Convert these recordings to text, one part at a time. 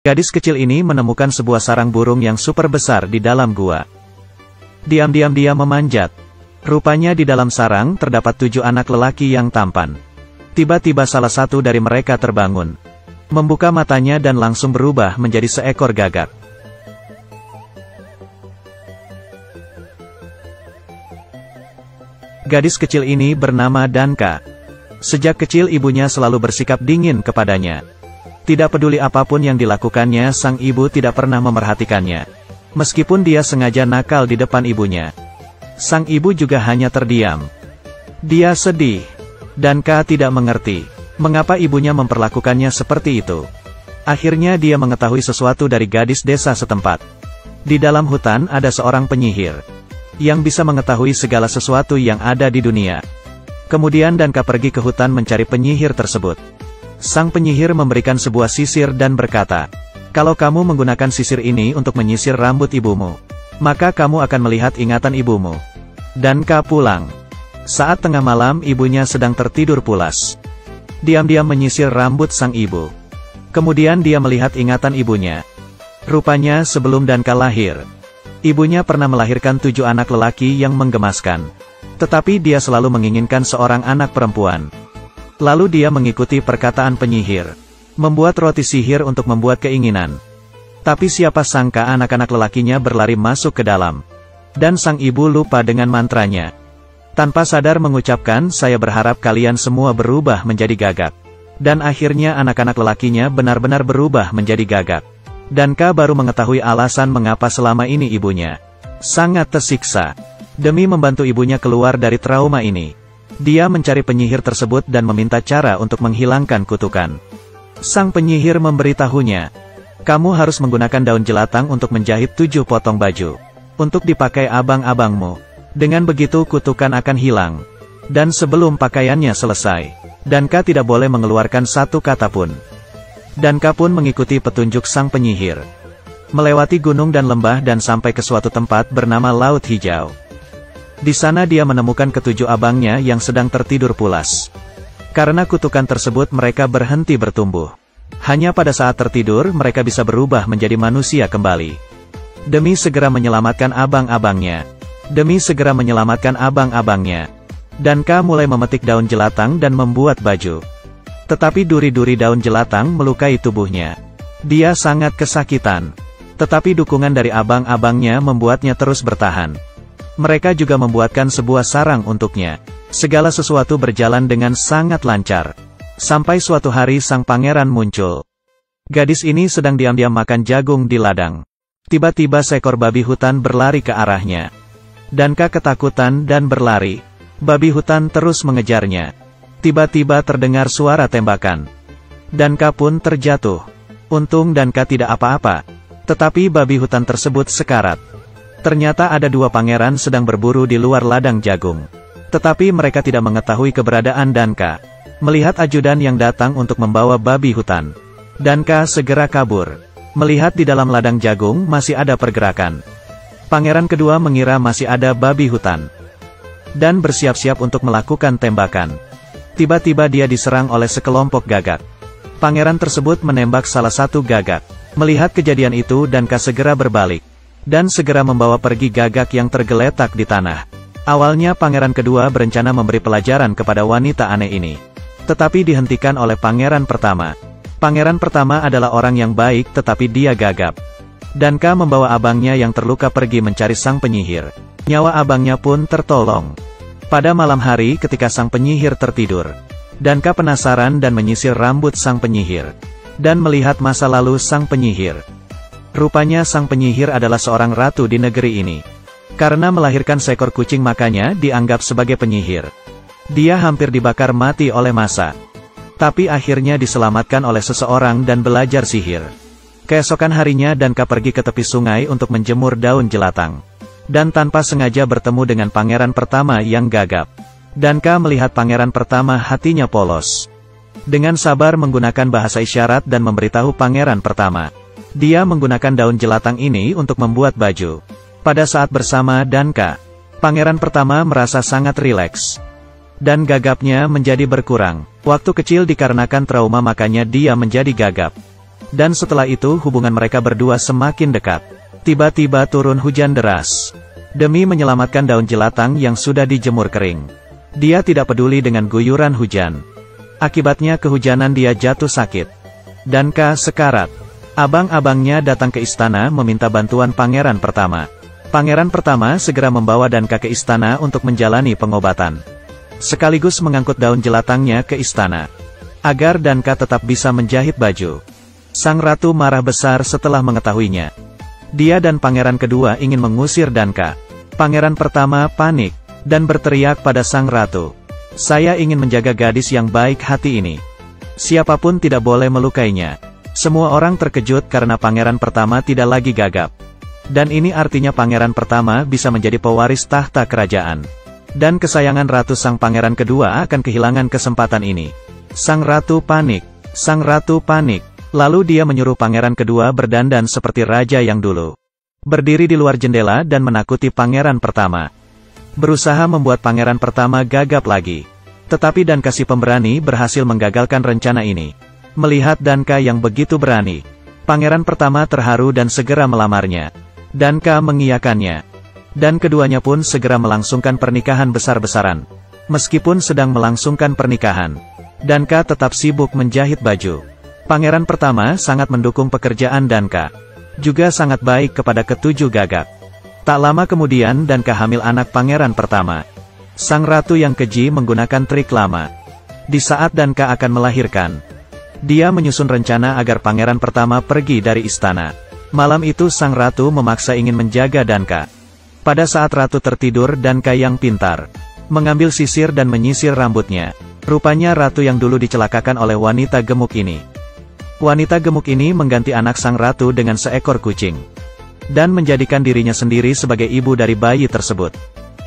Gadis kecil ini menemukan sebuah sarang burung yang super besar di dalam gua. Diam-diam dia memanjat. Rupanya di dalam sarang terdapat 7 anak lelaki yang tampan. Tiba-tiba salah satu dari mereka terbangun, membuka matanya dan langsung berubah menjadi seekor gagak. Gadis kecil ini bernama Danka. Sejak kecil ibunya selalu bersikap dingin kepadanya. Tidak peduli apapun yang dilakukannya, sang ibu tidak pernah memerhatikannya. Meskipun dia sengaja nakal di depan ibunya, sang ibu juga hanya terdiam. Dia sedih. Danka tidak mengerti mengapa ibunya memperlakukannya seperti itu. Akhirnya dia mengetahui sesuatu dari gadis desa setempat. Di dalam hutan ada seorang penyihir yang bisa mengetahui segala sesuatu yang ada di dunia. Kemudian Danka pergi ke hutan mencari penyihir tersebut. Sang penyihir memberikan sebuah sisir dan berkata, "Kalau kamu menggunakan sisir ini untuk menyisir rambut ibumu, maka kamu akan melihat ingatan ibumu." Danka pulang. Saat tengah malam ibunya sedang tertidur pulas. Diam-diam menyisir rambut sang ibu. Kemudian dia melihat ingatan ibunya. Rupanya sebelum Danka lahir, ibunya pernah melahirkan 7 anak lelaki yang menggemaskan. Tetapi dia selalu menginginkan seorang anak perempuan. Lalu dia mengikuti perkataan penyihir, membuat roti sihir untuk membuat keinginan. Tapi siapa sangka anak-anak lelakinya berlari masuk ke dalam. Dan sang ibu lupa dengan mantranya. Tanpa sadar mengucapkan, "Saya berharap kalian semua berubah menjadi gagak." Dan akhirnya anak-anak lelakinya benar-benar berubah menjadi gagak. Danka baru mengetahui alasan mengapa selama ini ibunya sangat tersiksa. Demi membantu ibunya keluar dari trauma ini, dia mencari penyihir tersebut dan meminta cara untuk menghilangkan kutukan. Sang penyihir memberitahunya, "Kamu harus menggunakan daun jelatang untuk menjahit 7 potong baju, untuk dipakai abang-abangmu. Dengan begitu kutukan akan hilang." Dan sebelum pakaiannya selesai, Danka tidak boleh mengeluarkan satu kata pun. Danka pun mengikuti petunjuk sang penyihir, melewati gunung dan lembah dan sampai ke suatu tempat bernama Laut Hijau. Di sana dia menemukan ke-7 abangnya yang sedang tertidur pulas. Karena kutukan tersebut mereka berhenti bertumbuh. Hanya pada saat tertidur mereka bisa berubah menjadi manusia kembali. Demi segera menyelamatkan abang-abangnya. Danka mulai memetik daun jelatang dan membuat baju. Tetapi duri-duri daun jelatang melukai tubuhnya. Dia sangat kesakitan. Tetapi dukungan dari abang-abangnya membuatnya terus bertahan. Mereka juga membuatkan sebuah sarang untuknya. Segala sesuatu berjalan dengan sangat lancar. Sampai suatu hari sang pangeran muncul. Gadis ini sedang diam-diam makan jagung di ladang. Tiba-tiba seekor babi hutan berlari ke arahnya. Danka ketakutan dan berlari. Babi hutan terus mengejarnya. Tiba-tiba terdengar suara tembakan. Danka pun terjatuh. Untung Danka tidak apa-apa. Tetapi babi hutan tersebut sekarat. Ternyata ada 2 pangeran sedang berburu di luar ladang jagung. Tetapi mereka tidak mengetahui keberadaan Danka. Melihat ajudan yang datang untuk membawa babi hutan, Danka segera kabur. Melihat di dalam ladang jagung masih ada pergerakan. Pangeran kedua mengira masih ada babi hutan, dan bersiap-siap untuk melakukan tembakan. Tiba-tiba dia diserang oleh sekelompok gagak. Pangeran tersebut menembak salah satu gagak. Melihat kejadian itu Danka segera berbalik, dan segera membawa pergi gagak yang tergeletak di tanah. Awalnya pangeran kedua berencana memberi pelajaran kepada wanita aneh ini. Tetapi dihentikan oleh pangeran pertama. Pangeran pertama adalah orang yang baik tetapi dia gagap. Danka membawa abangnya yang terluka pergi mencari sang penyihir. Nyawa abangnya pun tertolong. Pada malam hari ketika sang penyihir tertidur, Danka penasaran dan menyisir rambut sang penyihir. Dan melihat masa lalu sang penyihir. Rupanya sang penyihir adalah seorang ratu di negeri ini. Karena melahirkan seekor kucing makanya dianggap sebagai penyihir. Dia hampir dibakar mati oleh massa. Tapi akhirnya diselamatkan oleh seseorang dan belajar sihir. Keesokan harinya Danka pergi ke tepi sungai untuk menjemur daun jelatang. Dan tanpa sengaja bertemu dengan pangeran pertama yang gagap. Danka melihat pangeran pertama hatinya polos. Dengan sabar menggunakan bahasa isyarat dan memberitahu pangeran pertama. Dia menggunakan daun jelatang ini untuk membuat baju. Pada saat bersama Danka, pangeran pertama merasa sangat rileks. Dan gagapnya menjadi berkurang. Waktu kecil dikarenakan trauma makanya dia menjadi gagap. Dan setelah itu hubungan mereka berdua semakin dekat. Tiba-tiba turun hujan deras. Demi menyelamatkan daun jelatang yang sudah dijemur kering, dia tidak peduli dengan guyuran hujan. Akibatnya kehujanan dia jatuh sakit. Danka sekarat. Abang-abangnya datang ke istana meminta bantuan pangeran pertama. Pangeran pertama segera membawa Danka ke istana untuk menjalani pengobatan. Sekaligus mengangkut daun jelatangnya ke istana, agar Danka tetap bisa menjahit baju. Sang ratu marah besar setelah mengetahuinya. Dia dan pangeran kedua ingin mengusir Danka. Pangeran pertama panik, dan berteriak pada sang ratu. Saya ingin menjaga gadis yang baik hati ini. Siapapun tidak boleh melukainya. Semua orang terkejut karena pangeran pertama tidak lagi gagap. Dan ini artinya pangeran pertama bisa menjadi pewaris tahta kerajaan. Dan kesayangan ratu sang pangeran kedua akan kehilangan kesempatan ini. Sang ratu panik. Sang ratu panik. Lalu dia menyuruh pangeran kedua berdandan seperti raja yang dulu. Berdiri di luar jendela dan menakuti pangeran pertama. Berusaha membuat pangeran pertama gagap lagi. Tetapi Danka si pemberani berhasil menggagalkan rencana ini. Melihat Danka yang begitu berani, pangeran pertama terharu dan segera melamarnya. Danka mengiyakannya. Dan keduanya pun segera melangsungkan pernikahan besar-besaran. Meskipun sedang melangsungkan pernikahan, Danka tetap sibuk menjahit baju. Pangeran pertama sangat mendukung pekerjaan Danka. Juga sangat baik kepada ketujuh gagak. Tak lama kemudian Danka hamil anak pangeran pertama. Sang ratu yang keji menggunakan trik lama. Di saat Danka akan melahirkan, dia menyusun rencana agar pangeran pertama pergi dari istana. Malam itu sang ratu memaksa ingin menjaga Danka. Pada saat ratu tertidur, Danka yang pintar mengambil sisir dan menyisir rambutnya. Rupanya ratu yang dulu dicelakakan oleh wanita gemuk ini. Wanita gemuk ini mengganti anak sang ratu dengan seekor kucing. Dan menjadikan dirinya sendiri sebagai ibu dari bayi tersebut.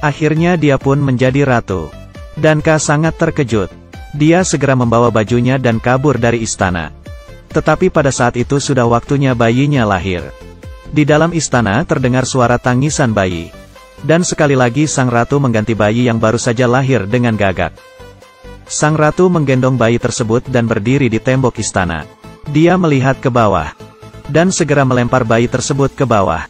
Akhirnya dia pun menjadi ratu. Danka sangat terkejut. Dia segera membawa bajunya dan kabur dari istana. Tetapi pada saat itu sudah waktunya bayinya lahir. Di dalam istana terdengar suara tangisan bayi. Dan sekali lagi sang ratu mengganti bayi yang baru saja lahir dengan gagak. Sang ratu menggendong bayi tersebut dan berdiri di tembok istana. Dia melihat ke bawah, dan segera melempar bayi tersebut ke bawah.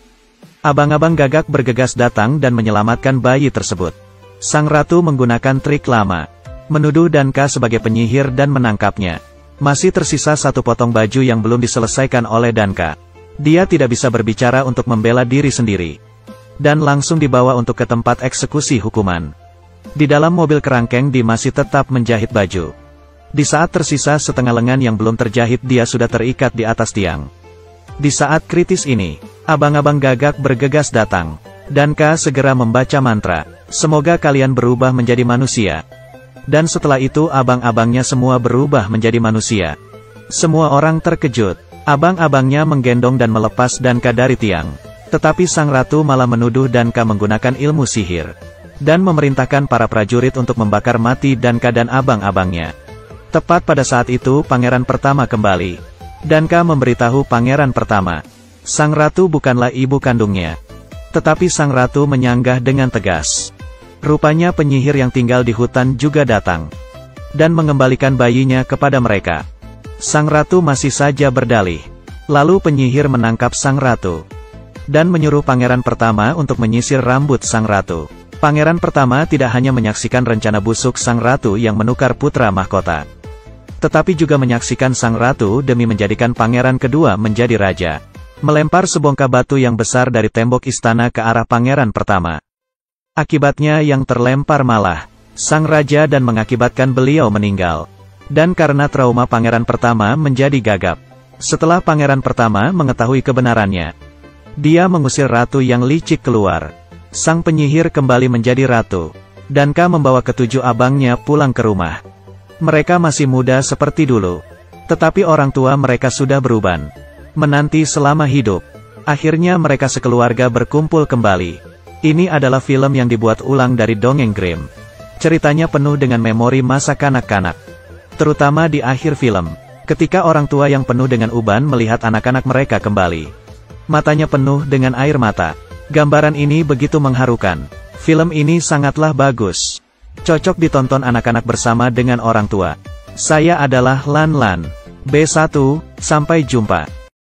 Abang-abang gagak bergegas datang dan menyelamatkan bayi tersebut. Sang ratu menggunakan trik lama, menuduh Danka sebagai penyihir dan menangkapnya. Masih tersisa satu potong baju yang belum diselesaikan oleh Danka. Dia tidak bisa berbicara untuk membela diri sendiri. Dan langsung dibawa untuk ke tempat eksekusi hukuman. Di dalam mobil kerangkeng dia masih tetap menjahit baju. Di saat tersisa setengah lengan yang belum terjahit dia sudah terikat di atas tiang. Di saat kritis ini, abang-abang gagak bergegas datang. Danka segera membaca mantra, semoga kalian berubah menjadi manusia. Dan setelah itu abang-abangnya semua berubah menjadi manusia. Semua orang terkejut. Abang-abangnya menggendong dan melepas Danka dari tiang. Tetapi sang ratu malah menuduh Danka menggunakan ilmu sihir. Dan memerintahkan para prajurit untuk membakar mati Danka dan abang-abangnya. Tepat pada saat itu pangeran pertama kembali. Danka memberitahu pangeran pertama. Sang ratu bukanlah ibu kandungnya. Tetapi sang ratu menyanggah dengan tegas. Rupanya penyihir yang tinggal di hutan juga datang. Dan mengembalikan bayinya kepada mereka. Sang ratu masih saja berdalih. Lalu penyihir menangkap sang ratu. Dan menyuruh pangeran pertama untuk menyisir rambut sang ratu. Pangeran pertama tidak hanya menyaksikan rencana busuk sang ratu yang menukar putra mahkota. Tetapi juga menyaksikan sang ratu demi menjadikan pangeran kedua menjadi raja. Melempar sebongkah batu yang besar dari tembok istana ke arah pangeran pertama. Akibatnya yang terlempar malah sang raja dan mengakibatkan beliau meninggal. Dan karena trauma pangeran pertama menjadi gagap. Setelah pangeran pertama mengetahui kebenarannya, dia mengusir ratu yang licik keluar. Sang penyihir kembali menjadi ratu. Danka membawa ketujuh abangnya pulang ke rumah. Mereka masih muda seperti dulu. Tetapi orang tua mereka sudah beruban. Menanti selama hidup. Akhirnya mereka sekeluarga berkumpul kembali. Ini adalah film yang dibuat ulang dari dongeng Grimm. Ceritanya penuh dengan memori masa kanak-kanak. Terutama di akhir film. Ketika orang tua yang penuh dengan uban melihat anak-anak mereka kembali. Matanya penuh dengan air mata. Gambaran ini begitu mengharukan. Film ini sangatlah bagus. Cocok ditonton anak-anak bersama dengan orang tua. Saya adalah Lan Lan. B1, sampai jumpa.